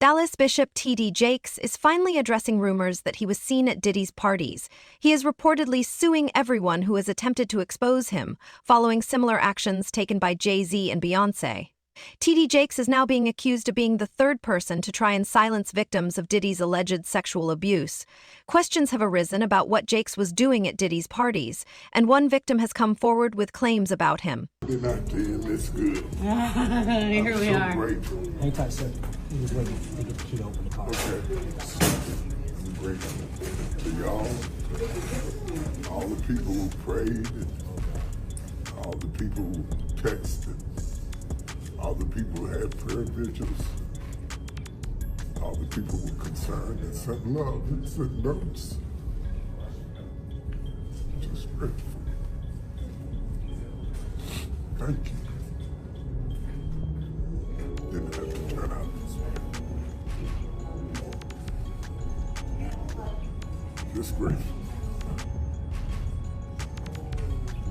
Dallas Bishop T.D. Jakes is finally addressing rumors that he was seen at Diddy's parties. He is reportedly suing everyone who has attempted to expose him, following similar actions taken by Jay-Z and Beyoncé. T.D. Jakes is now being accused of being the third person to try and silence victims of Diddy's alleged sexual abuse. Questions have arisen about what Jakes was doing at Diddy's parties, and one victim has come forward with claims about him. They're not doing this good. Here we are. Grateful. Hang tight, sir. He was waiting to get the key to open the car. Okay. I'm grateful to y'all, all the people who prayed, all the people who texted, all the people who had prayer vigils, all the people who were concerned and sent love and sent notes. Just grateful. Thank you. Didn't have to turn out this way. Just grateful.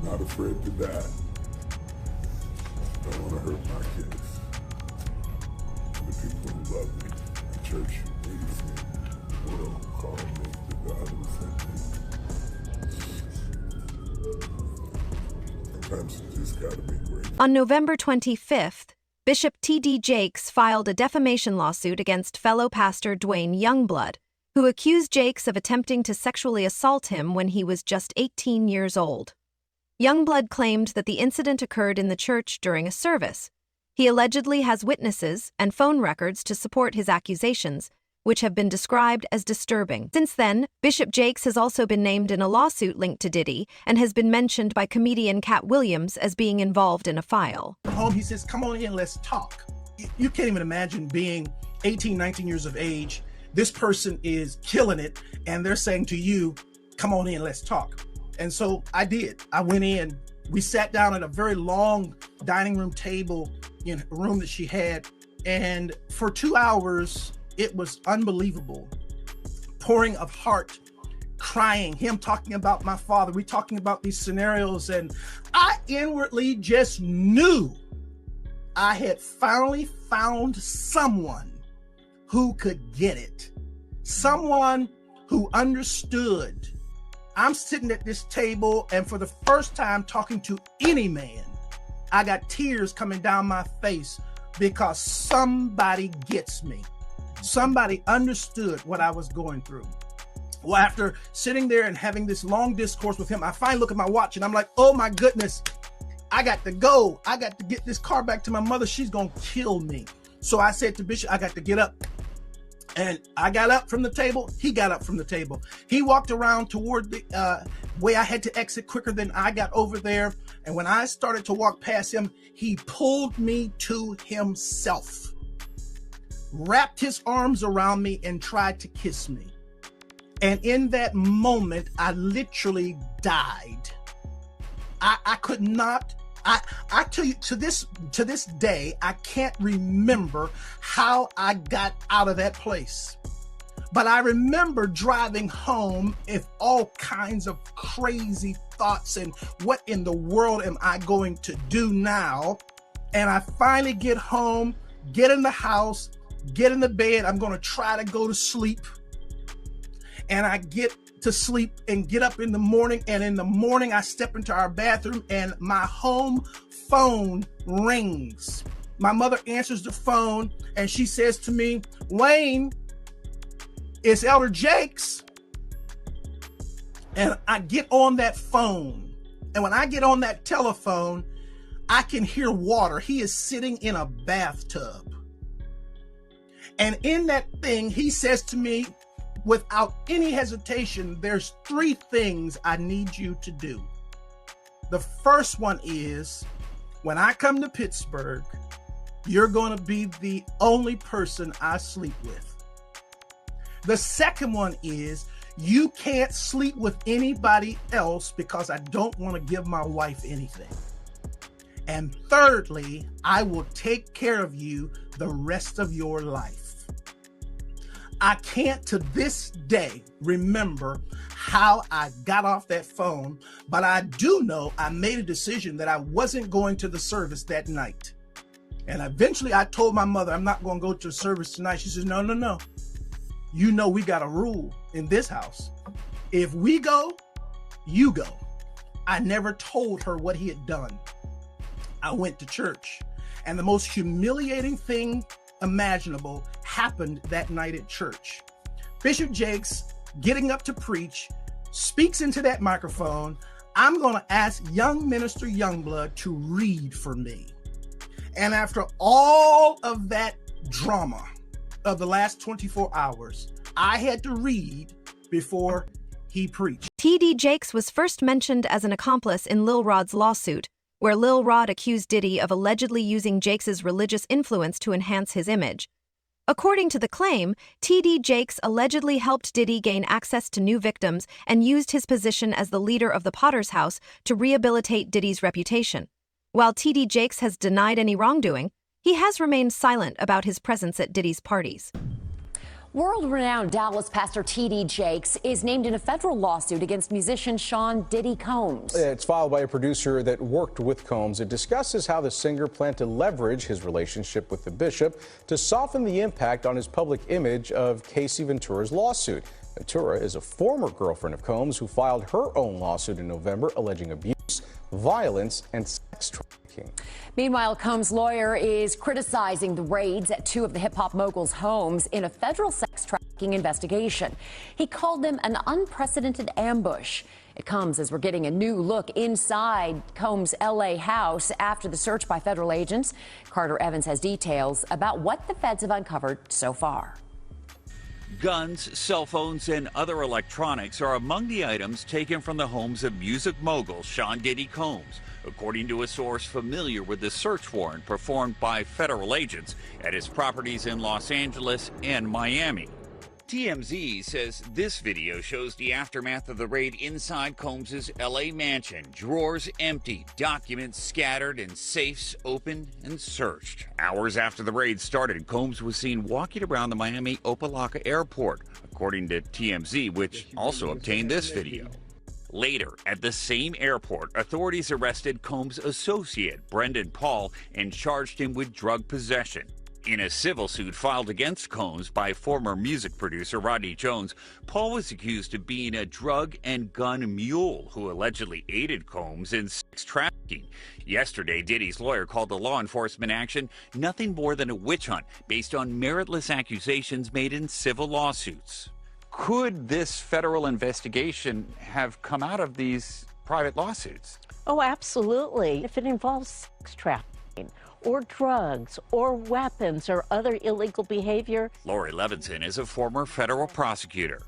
Not afraid to die. Don't want to hurt my kids. The people who love me, the church who raised me, the world who called me, the God who sent me. Sometimes you just gotta be grateful. On November 25th, Bishop T.D. Jakes filed a defamation lawsuit against fellow pastor Dwayne Youngblood, who accused Jakes of attempting to sexually assault him when he was just 18 years old. Youngblood claimed that the incident occurred in the church during a service. He allegedly has witnesses and phone records to support his accusations, which have been described as disturbing. Since then, Bishop Jakes has also been named in a lawsuit linked to Diddy and has been mentioned by comedian Cat Williams as being involved in a file. Home, he says, come on in, let's talk. You can't even imagine being 18, 19 years of age. This person is killing it, and they're saying to you, come on in, let's talk. And so I did. I went in. We sat down at a very long dining room table in a room that she had. And for 2 hours, it was unbelievable. Pouring of heart, crying, him talking about my father. We talking about these scenarios. And I inwardly just knew I had finally found someone who could get it. Someone who understood. I'm sitting at this table, and for the first time talking to any man, I got tears coming down my face because somebody gets me. Somebody understood what I was going through. Well, after sitting there and having this long discourse with him, I finally look at my watch and I'm like, oh my goodness, I got to go. I got to get this car back to my mother. She's going to kill me. So I said to Bishop, I got to get up. And I got up from the table. He got up from the table. He walked around toward the way I had to exit quicker than I got over there. And when I started to walk past him, he pulled me to himself, wrapped his arms around me and tried to kiss me. And in that moment, I literally died. I could not. I tell you, to this day, I can't remember how I got out of that place. But I remember driving home with all kinds of crazy thoughts and what in the world am I going to do now? And I finally get home, get in the house, get in the bed. I'm going to try to go to sleep. And I get to sleep and get up in the morning. And in the morning, I step into our bathroom and my home phone rings. My mother answers the phone and she says to me, Wayne, it's Elder Jakes. And I get on that phone. And when I get on that telephone, I can hear water. He is sitting in a bathtub. And in that thing, he says to me, without any hesitation, there's 3 things I need you to do. The first one is, when I come to Pittsburgh, you're going to be the only person I sleep with. The second one is, you can't sleep with anybody else because I don't want to give my wife anything. And thirdly, I will take care of you the rest of your life. I can't to this day remember how I got off that phone, but I do know I made a decision that I wasn't going to the service that night. And eventually I told my mother, I'm not going to go to a service tonight. She says, no, no, no. You know, we got a rule in this house. If we go, you go. I never told her what he had done. I went to church, and the most humiliating thing imaginable happened that night at church. Bishop Jakes, getting up to preach, speaks into that microphone. I'm going to ask young minister Youngblood to read for me. And after all of that drama of the last 24 hours, I had to read before he preached. T.D. Jakes was first mentioned as an accomplice in Lil Rod's lawsuit, where Lil Rod accused Diddy of allegedly using Jakes' religious influence to enhance his image. According to the claim, T.D. Jakes allegedly helped Diddy gain access to new victims and used his position as the leader of the Potter's House to rehabilitate Diddy's reputation. While T.D. Jakes has denied any wrongdoing, he has remained silent about his presence at Diddy's parties. World-renowned Dallas pastor T.D. Jakes is named in a federal lawsuit against musician Sean Diddy Combs. It's filed by a producer that worked with Combs. It discusses how the singer planned to leverage his relationship with the bishop to soften the impact on his public image of Casey Ventura's lawsuit. Ventura is a former girlfriend of Combs who filed her own lawsuit in November alleging abuse, violence, and sex trafficking. Meanwhile, Combs' lawyer is criticizing the raids at two of the hip-hop mogul's homes in a federal sex trafficking investigation. He called them an unprecedented ambush. It comes as we're getting a new look inside Combs' L.A. house after the search by federal agents. Carter Evans has details about what the feds have uncovered so far. Guns, cell phones, and other electronics are among the items taken from the homes of music mogul Sean Diddy Combs, according to a source familiar with the search warrant performed by federal agents at his properties in Los Angeles and Miami. TMZ says this video shows the aftermath of the raid inside Combs' LA mansion. Drawers empty, documents scattered, and safes opened and searched. Hours after the raid started, Combs was seen walking around the Miami Opa-locka airport, according to TMZ, which also obtained this video. Later, at the same airport, authorities arrested Combs' associate, Brendan Paul, and charged him with drug possession. In a civil suit filed against Combs by former music producer Rodney Jones, Paul was accused of being a drug and gun mule who allegedly aided Combs in sex trafficking. Yesterday, Diddy's lawyer called the law enforcement action nothing more than a witch hunt based on meritless accusations made in civil lawsuits. Could this federal investigation have come out of these private lawsuits? Oh, absolutely. If it involves sex trafficking or drugs or weapons or other illegal behavior. Lori Levinson is a former federal prosecutor.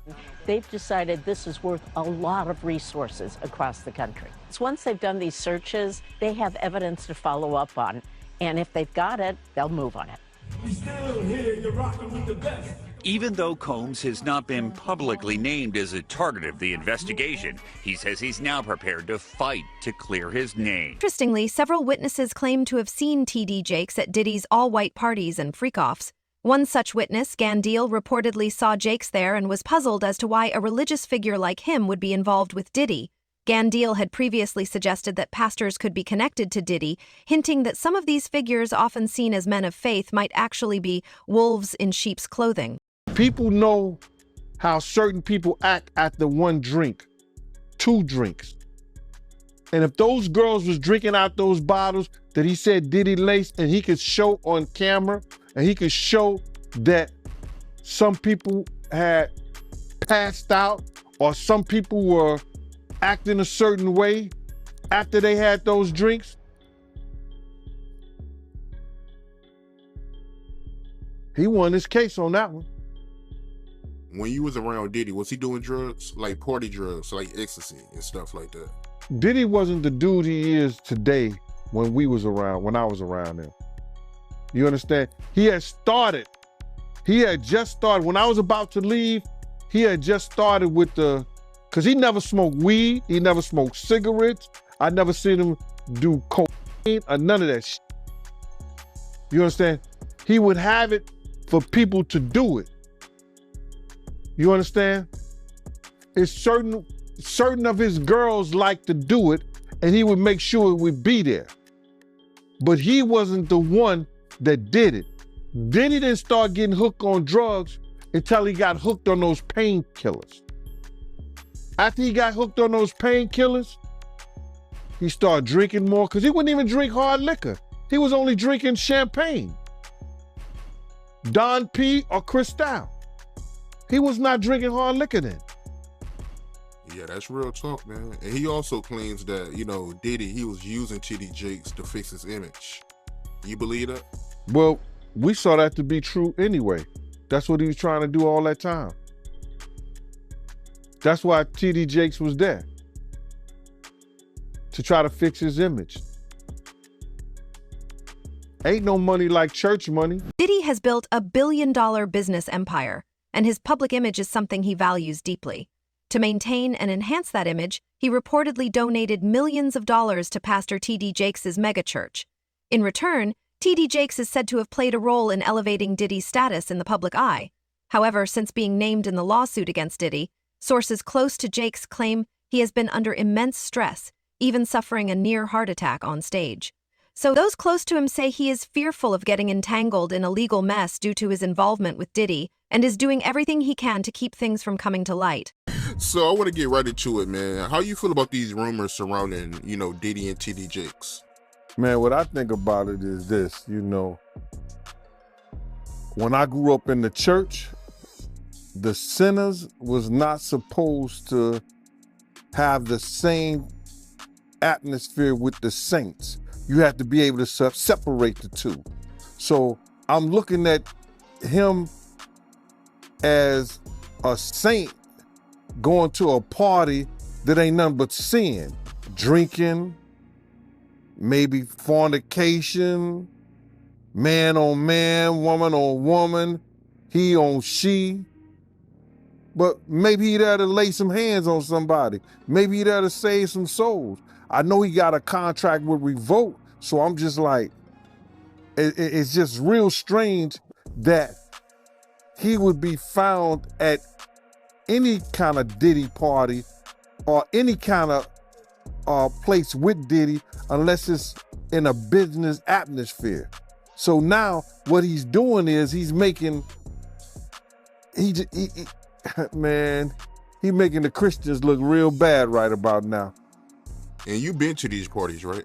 They've decided this is worth a lot of resources across the country. So once they've done these searches, they have evidence to follow up on. And if they've got it, they'll move on it. We still here, you're rocking with the best. Even though Combs has not been publicly named as a target of the investigation, he says he's now prepared to fight to clear his name. Interestingly, several witnesses claim to have seen T.D. Jakes at Diddy's all-white parties and freak-offs. One such witness, Gandil, reportedly saw Jakes there and was puzzled as to why a religious figure like him would be involved with Diddy. Gandil had previously suggested that pastors could be connected to Diddy, hinting that some of these figures, often seen as men of faith, might actually be wolves in sheep's clothing. People know how certain people act after one drink, two drinks. And if those girls was drinking out those bottles that he said Diddy laced, and he could show on camera, and he could show that some people had passed out or some people were acting a certain way after they had those drinks, he won his case on that one. When you was around Diddy, was he doing drugs, like party drugs, like ecstasy and stuff like that? Diddy wasn't the dude he is today when I was around him. You understand? He had just started. When I was about to leave, he had just started with because he never smoked weed, he never smoked cigarettes. I never seen him do cocaine or none of that shit. You understand? He would have it for people to do it. You understand? It's certain of his girls like to do it, and he would make sure it would be there. But he wasn't the one that did it. Diddy didn't start getting hooked on drugs until he got hooked on those painkillers. After he got hooked on those painkillers, he started drinking more because he wouldn't even drink hard liquor. He was only drinking champagne, Don P or Cristal. He was not drinking hard liquor then. Yeah, that's real talk, man. And he also claims that, Diddy, he was using TD Jakes to fix his image. You believe that? Well, we saw that to be true anyway. That's what he was trying to do all that time. That's why TD Jakes was there, to try to fix his image. Ain't no money like church money. Diddy has built a billion-dollar business empire, and his public image is something he values deeply. To maintain and enhance that image, he reportedly donated millions of dollars to Pastor T.D. Jakes' megachurch. In return, T.D. Jakes is said to have played a role in elevating Diddy's status in the public eye. However, since being named in the lawsuit against Diddy, sources close to Jakes claim he has been under immense stress, even suffering a near heart attack on stage. So those close to him say he is fearful of getting entangled in a legal mess due to his involvement with Diddy and is doing everything he can to keep things from coming to light. So I want to get right into it, man. How you feel about these rumors surrounding, Diddy and TD Jakes? Man, what I think about it is this, when I grew up in the church, the sinners was not supposed to have the same atmosphere with the saints. You have to be able to separate the two. So I'm looking at him as a saint going to a party that ain't nothing but sin, drinking, maybe fornication, man on man, woman on woman, he on she. But maybe he there to lay some hands on somebody. Maybe he there to save some souls. I know he got a contract with Revolt, so I'm just like, it's just real strange that he would be found at any kind of Diddy party or any kind of place with Diddy unless it's in a business atmosphere. So now what he's doing is he's making, man, he making the Christians look real bad right about now. And you've been to these parties, right?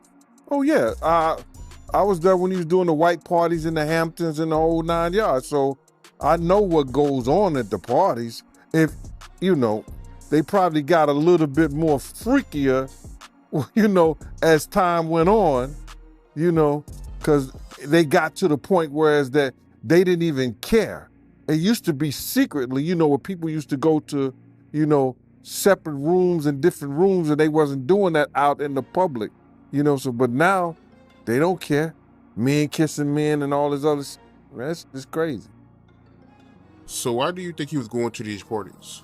Oh yeah, I was there when he was doing the white parties in the Hamptons and the whole 9 yards. So I know what goes on at the parties. If, they probably got a little bit more freakier, as time went on, because they got to the point whereas that they didn't even care. It used to be secretly, where people used to go to, separate rooms and different rooms, and they wasn't doing that out in the public, but now they don't care. Men kissing men and all this other shit. It's crazy. So why do you think he was going to these parties?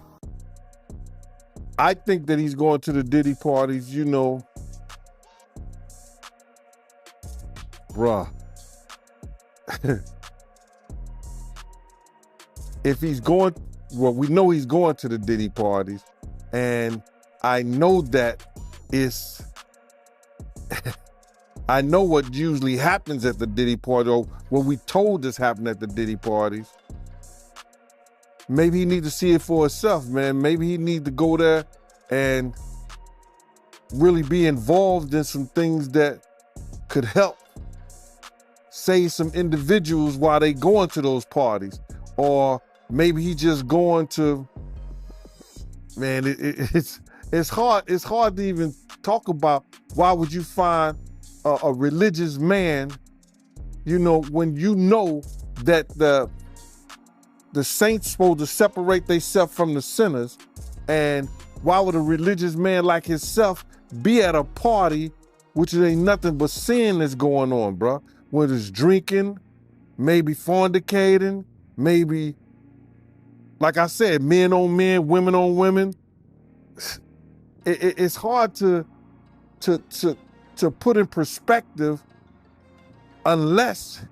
I think that he's going to the Diddy parties, bruh. If he's going, well, we know he's going to the Diddy parties, and I know that it's, I know what usually happens at the Diddy party, or what we told us happened at the Diddy parties. Maybe he need to see it for himself, man. Maybe he need to go there and really be involved in some things that could help save some individuals while they going to those parties. Or maybe he just going to, man, it's hard to even talk about. Why would you find a religious man, when you know that the saints supposed to separate themselves from the sinners, and why would a religious man like himself be at a party which ain't nothing but sin that's going on, bro? Whether it's drinking, maybe fornicating, maybe, like I said, men on men, women on women. It's hard to put in perspective unless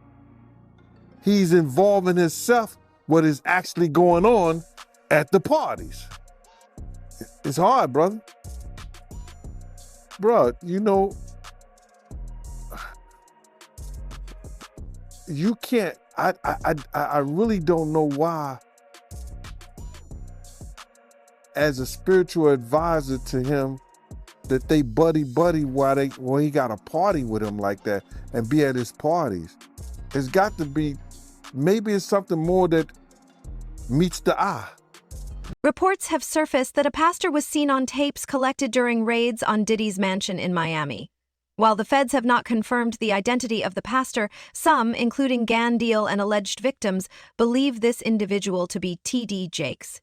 he's involving himself what is actually going on at the parties. It's hard, brother. Bro, you can't, I really don't know why, as a spiritual advisor to him, that they buddy while he got a party with him like that and be at his parties. It's got to be, maybe it's something more that meets the eye. Reports have surfaced that a pastor was seen on tapes collected during raids on Diddy's mansion in Miami. While the feds have not confirmed the identity of the pastor, some, including Gan Deal and alleged victims, believe this individual to be T.D. Jakes.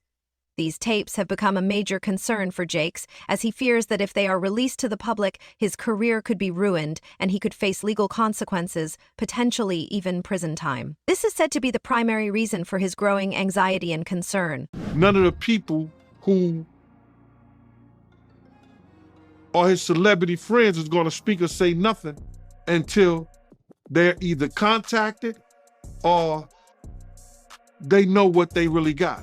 These tapes have become a major concern for Jakes, as he fears that if they are released to the public, his career could be ruined and he could face legal consequences, potentially even prison time. This is said to be the primary reason for his growing anxiety and concern. None of the people who are his celebrity friends is going to speak or say nothing until they're either contacted or they know what they really got.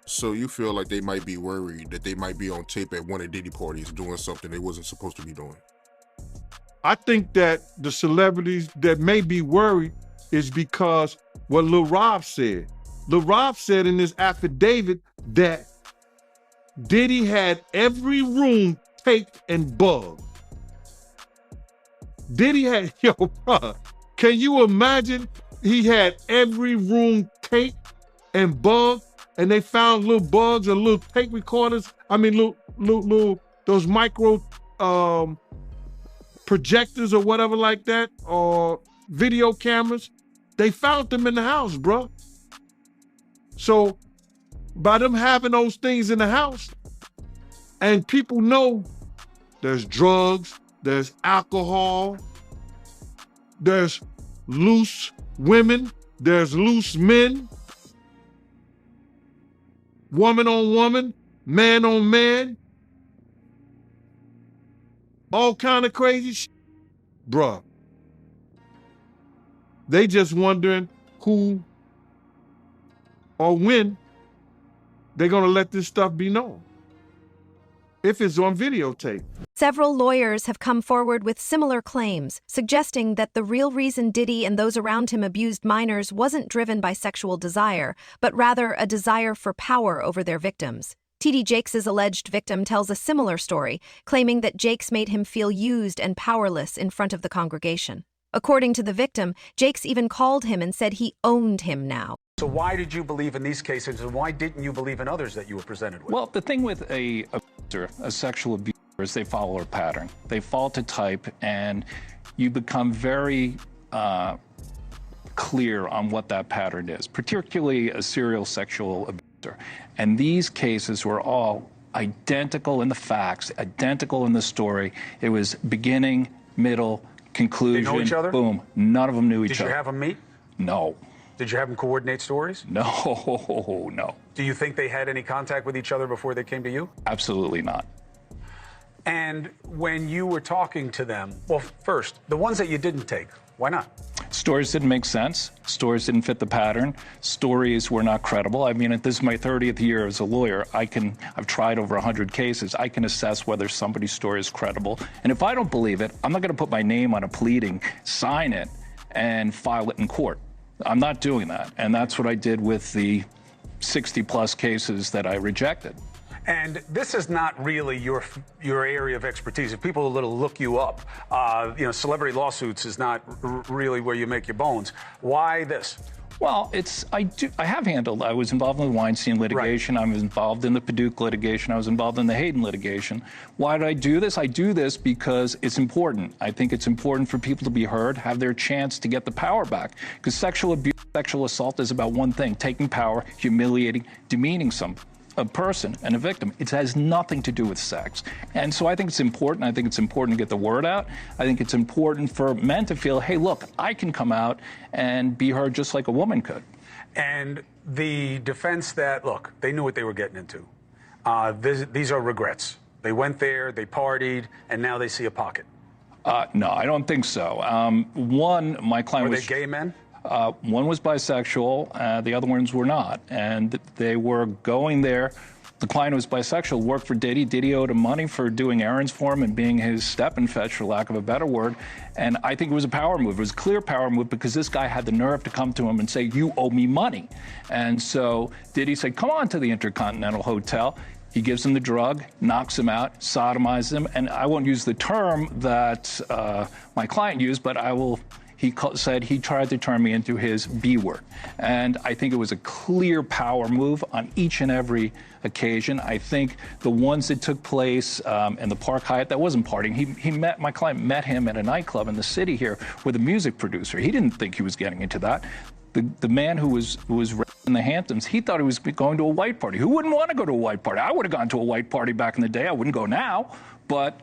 So you feel like they might be worried that they might be on tape at one of Diddy parties doing something they wasn't supposed to be doing? I think that the celebrities that may be worried is because what Lil Rob said. Lil Rob said in his affidavit that Diddy had every room taped and bugged. Diddy had, yo, bro, can you imagine he had every room taped and bugged? And they found little bugs or little tape recorders. I mean, little those micro projectors or whatever like that, or video cameras. They found them in the house, bro. So by them having those things in the house, and people know there's drugs, there's alcohol, there's loose women, there's loose men, woman on woman, man on man, all kind of crazy shit. Bruh, they just wondering who or when they're gonna let this stuff be known, if it's on videotape. Several lawyers have come forward with similar claims, suggesting that the real reason Diddy and those around him abused minors wasn't driven by sexual desire, but rather a desire for power over their victims. T.D. Jakes' alleged victim tells a similar story, claiming that Jakes made him feel used and powerless in front of the congregation. According to the victim, Jakes even called him and said he owned him now. So why did you believe in these cases, and why didn't you believe in others that you were presented with? Well, the thing with a sexual abuser is they follow a pattern. They fall to type, and you become very clear on what that pattern is, particularly a serial sexual abuser. And these cases were all identical in the facts, identical in the story. It was beginning, middle, conclusion. They know each other? Boom. None of them knew each other. Did you have them meet? No. Did you have them coordinate stories? No, no. Do you think they had any contact with each other before they came to you? Absolutely not. And when you were talking to them, well, first, the ones that you didn't take, why not? Stories didn't make sense. Stories didn't fit the pattern. Stories were not credible. I mean, this is my 30th year as a lawyer. I've tried over 100 cases. I can assess whether somebody's story is credible. And if I don't believe it, I'm not going to put my name on a pleading, sign it, and file it in court. I'm not doing that. And that's what I did with the 60-plus cases that I rejected. And this is not really your area of expertise. If people will look you up, celebrity lawsuits is not really where you make your bones. Why this? Well, I have handled. I was involved in the Weinstein litigation. Right. I was involved in the Paducah litigation. I was involved in the Hayden litigation. Why did I do this? I do this because it's important. I think it's important for people to be heard, have their chance to get the power back. Because sexual abuse, sexual assault is about one thing: taking power, humiliating, demeaning a person and a victim. It has nothing to do with sex. And so I think it's important. I think it's important to get the word out. I think it's important for men to feel, hey, look, I can come out and be heard just like a woman could. And the defense that, look, they knew what they were getting into. These are regrets. They went there, they partied, and now they see a pocket. No, I don't think so. One, my client was... Were they gay men? One was bisexual, the other ones were not. And they were going there the client who was bisexual worked for Diddy. Diddy owed him money for doing errands for him and being his step-and-fetch, for lack of a better word. And I think it was a power move. It was a clear power move because this guy had the nerve to come to him and say, you owe me money. And so Diddy said, come on to the Intercontinental Hotel. He gives him the drug, knocks him out, sodomizes him. And I won't use the term that my client used, but I will. He said he tried to turn me into his B word. And I think it was a clear power move on each and every occasion. I think the ones that took place in the Park Hyatt, that wasn't partying. My client met him at a nightclub in the city here with a music producer. He didn't think he was getting into that. The man who was in the Hamptons, he thought he was going to a white party. Who wouldn't want to go to a white party? I would have gone to a white party back in the day. I wouldn't go now. But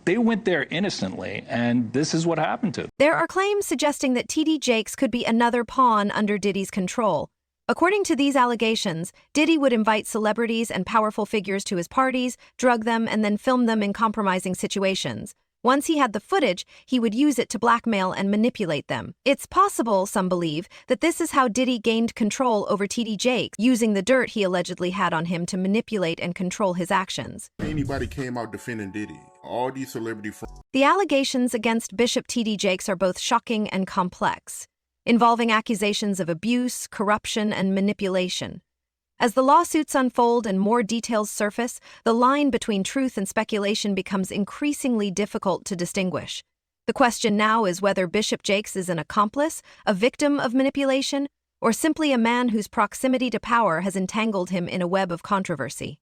they went there innocently, and this is what happened to them. There are claims suggesting that T.D. Jakes could be another pawn under Diddy's control. According to these allegations, Diddy would invite celebrities and powerful figures to his parties, drug them, and then film them in compromising situations. Once he had the footage, he would use it to blackmail and manipulate them. It's possible, some believe, that this is how Diddy gained control over T.D. Jakes, using the dirt he allegedly had on him to manipulate and control his actions. Anybody came out defending Diddy. All these celebrity friends. The allegations against Bishop T.D. Jakes are both shocking and complex, involving accusations of abuse, corruption, and manipulation. As the lawsuits unfold and more details surface, the line between truth and speculation becomes increasingly difficult to distinguish. The question now is whether Bishop Jakes is an accomplice, a victim of manipulation, or simply a man whose proximity to power has entangled him in a web of controversy.